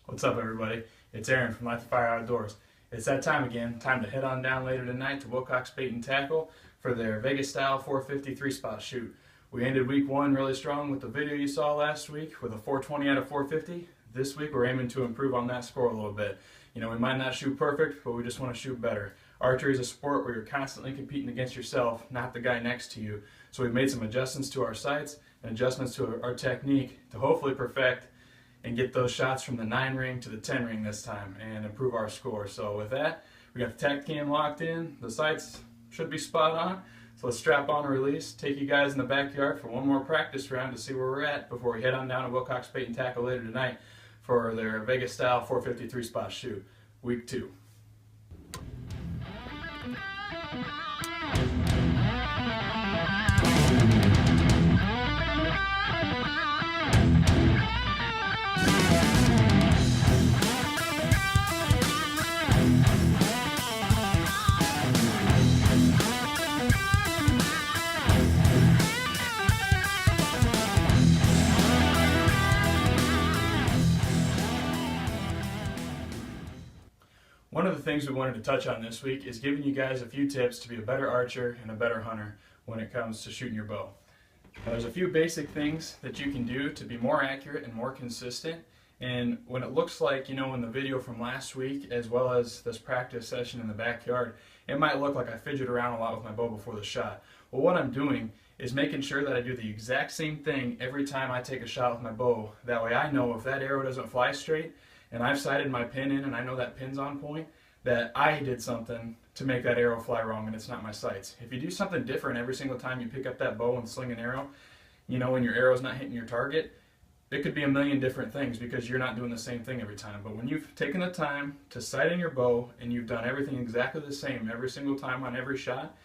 What's up, everybody? It's Aaron from LTFO Outdoors. It's that time again. Time to head on down later tonight to Wilcox Bait and Tackle for their Vegas style 450 3-spot shoot. We ended week one really strong with the video you saw last week with a 420 out of 450. This week we're aiming to improve on that score a little bit. You know, we might not shoot perfect, but we just want to shoot better. Archery is a sport where you're constantly competing against yourself, not the guy next to you. So we've made some adjustments to our sights and adjustments to our technique to hopefully perfect and get those shots from the 9 ring to the 10 ring this time and improve our score. So with that, we got the Tactacam locked in. The sights should be spot on. So let's strap on a release, take you guys in the backyard for one more practice round to see where we're at before we head on down to Wilcox Bait and Tackle later tonight for their Vegas style 450 3-spot shoot, week 2. One of the things we wanted to touch on this week is giving you guys a few tips to be a better archer and a better hunter when it comes to shooting your bow. Now, there's a few basic things that you can do to be more accurate and more consistent. And when it looks like, you know, in the video from last week as well as this practice session in the backyard, it might look like I fidget around a lot with my bow before the shot. Well, what I'm doing is making sure that I do the exact same thing every time I take a shot with my bow. That way I know if that arrow doesn't fly straight and I've sighted my pin in and I know that pin's on point, that I did something to make that arrow fly wrong and it's not my sights. If you do something different every single time you pick up that bow and sling an arrow, you know, when your arrow's not hitting your target, it could be a million different things because you're not doing the same thing every time. But when you've taken the time to sight in your bow and you've done everything exactly the same every single time on every shot,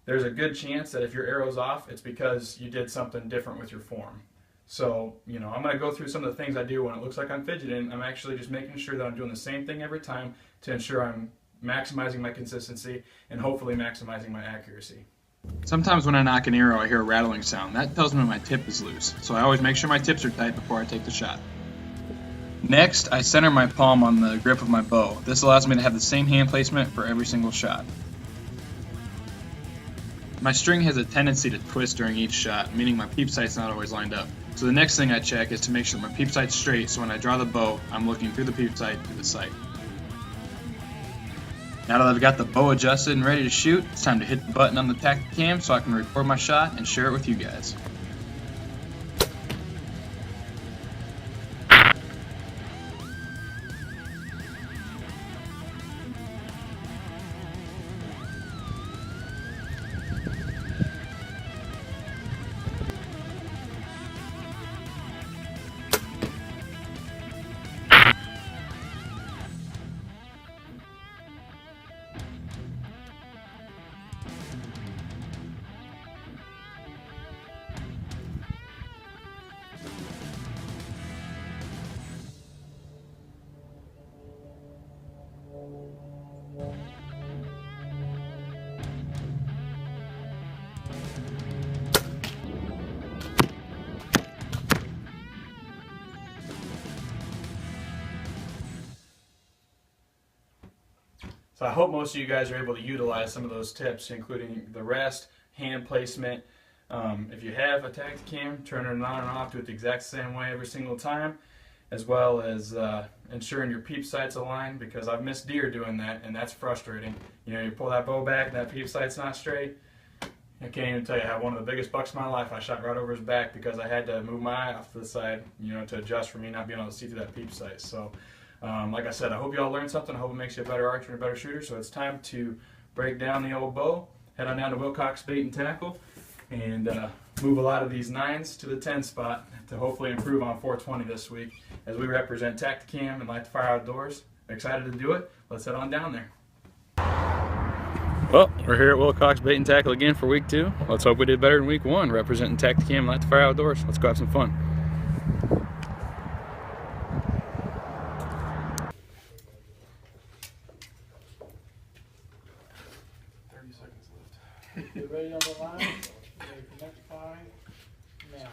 there's a good chance that if your arrow's off, it's because you did something different with your form. So, you know, I'm going to go through some of the things I do when it looks like I'm fidgeting. I'm actually just making sure that I'm doing the same thing every time to ensure I'm maximizing my consistency and hopefully maximizing my accuracy. Sometimes when I knock an arrow, I hear a rattling sound. That tells me my tip is loose, so I always make sure my tips are tight before I take the shot. Next, I center my palm on the grip of my bow. This allows me to have the same hand placement for every single shot. My string has a tendency to twist during each shot, meaning my peep sight's not always lined up. So the next thing I check is to make sure my peep sight's straight, so when I draw the bow, I'm looking through the peep sight to the sight. Now that I've got the bow adjusted and ready to shoot, it's time to hit the button on the Tactacam so I can record my shot and share it with you guys. So I hope most of you guys are able to utilize some of those tips, including the rest, hand placement. If you have a Tactacam, turn it on and off, do it the exact same way every single time, as well as ensuring your peep sight's aligned, because I've missed deer doing that, and that's frustrating. You know, you pull that bow back and that peep sight's not straight. I can't even tell you, I had one of the biggest bucks of my life. I shot right over his back because I had to move my eye off to the side, you know, to adjust for me not being able to see through that peep sight. So, like I said, I hope you all learned something. I hope it makes you a better archer and a better shooter. So it's time to break down the old bow, head on down to Wilcox Bait and Tackle, and move a lot of these 9s to the 10 spot to hopefully improve on 420 this week as we represent Tactacam and LTFO Outdoors. Excited to do it. Let's head on down there. Well, we're here at Wilcox Bait and Tackle again for week 2. Let's hope we did better than week 1, representing Tactacam and LTFO Outdoors. Let's go have some fun. Get ready on the line. Ready, connect 5 now.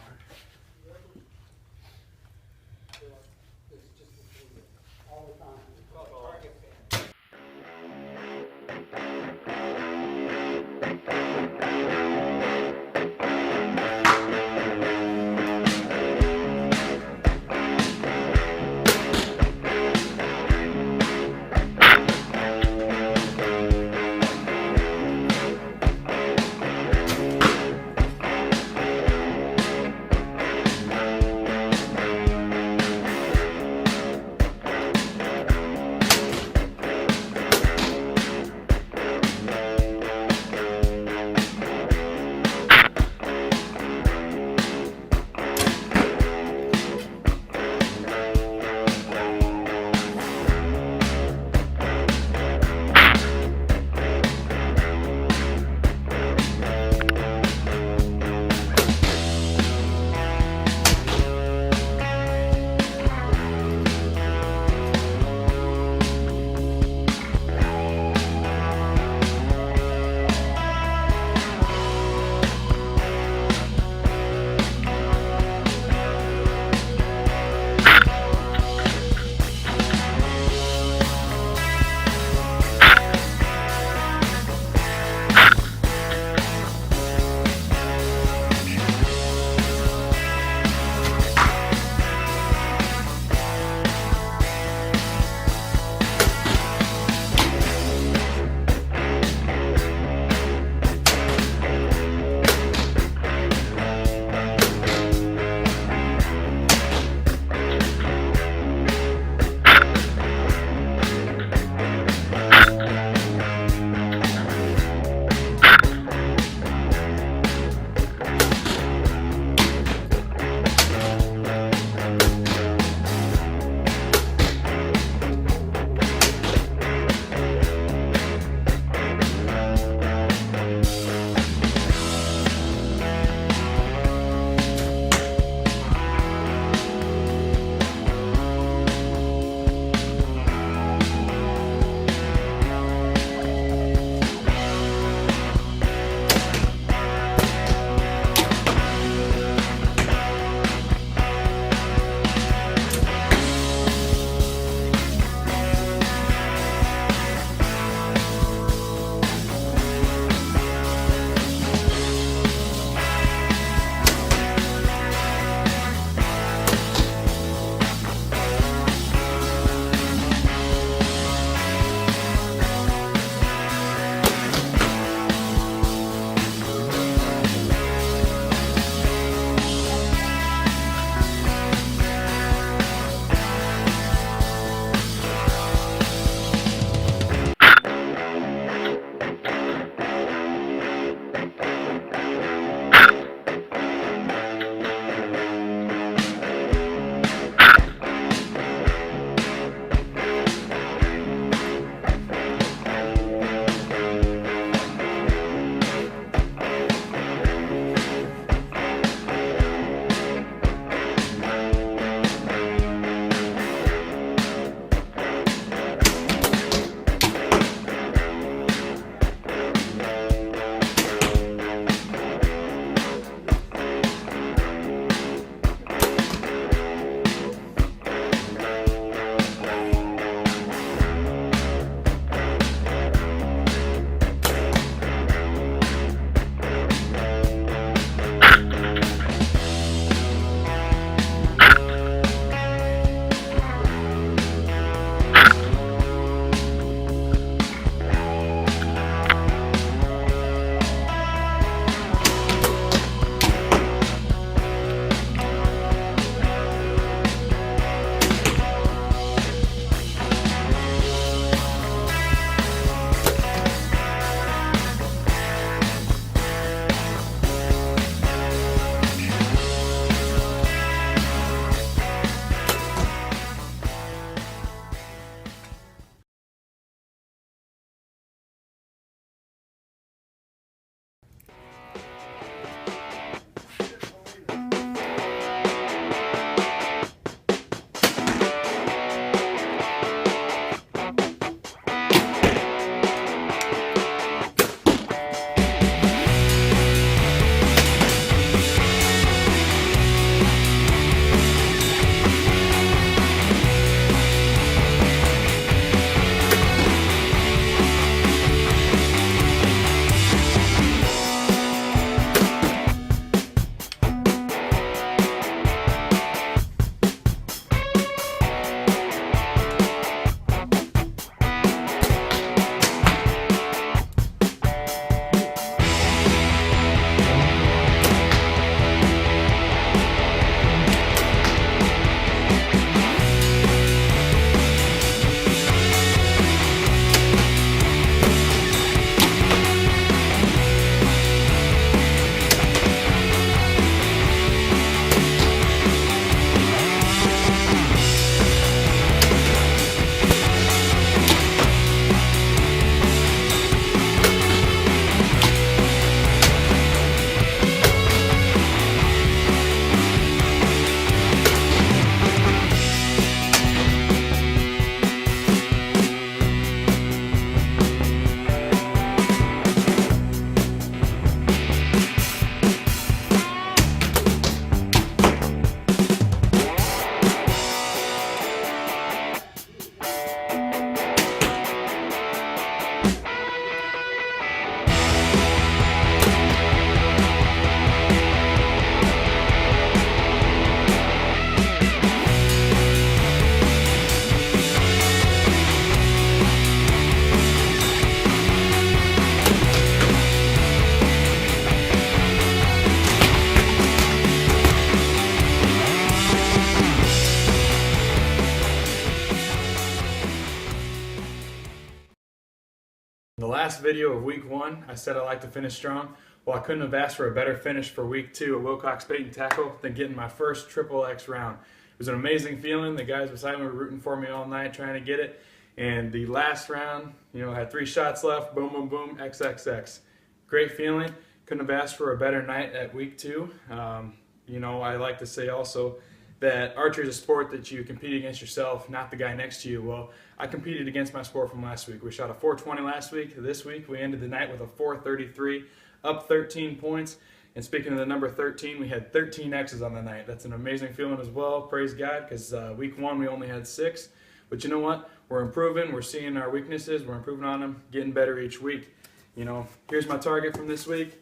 last video of week 1, I said I like to finish strong. Well, I couldn't have asked for a better finish for week 2 at Wilcox Bait and Tackle than getting my first triple X round. It was an amazing feeling. The guys beside me were rooting for me all night trying to get it. And the last round, I had 3 shots left, boom, boom, boom, XXX. Great feeling. Couldn't have asked for a better night at week 2. I like to say also that archery is a sport that you compete against yourself, not the guy next to you. Well, I competed against my sport from last week. We shot a 420 last week. This week, we ended the night with a 433, up 13 points. And speaking of the number 13, we had 13 X's on the night. That's an amazing feeling as well. Praise God, because week 1 we only had 6. But you know what? We're improving. We're seeing our weaknesses. We're improving on them, getting better each week. Here's my target from this week.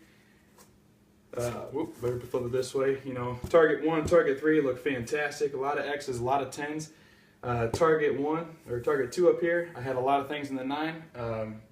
Better flip it this way. Target 1, target 3 look fantastic. A lot of X's, a lot of 10s. Target 1 or target 2 up here, I had a lot of things in the 9.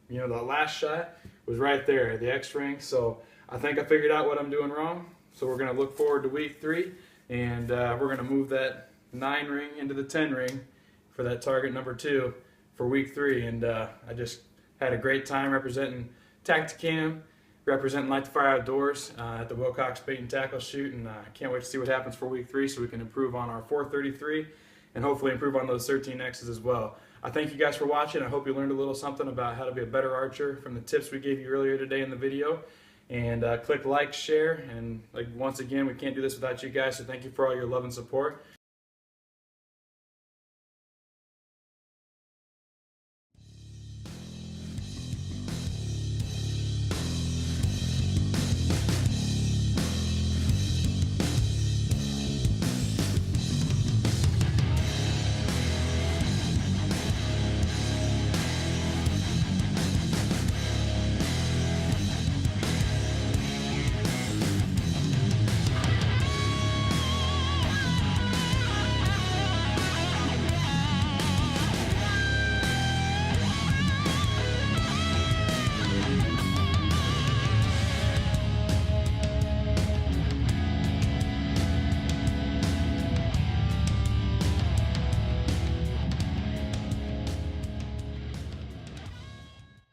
The last shot was right there, the X ring. So I think I figured out what I'm doing wrong. So we're going to look forward to week 3, and we're going to move that 9 ring into the 10 ring for that target number 2 for week 3. And I just had a great time representing Tactacam, representing Light the Fire Outdoors at the Wilcox Bait and Tackle shoot, and I can't wait to see what happens for week 3 so we can improve on our 433 and hopefully improve on those 13 X's as well. I thank you guys for watching. I hope you learned a little something about how to be a better archer from the tips we gave you earlier today in the video. And click like, share, and once again, we can't do this without you guys, so thank you for all your love and support.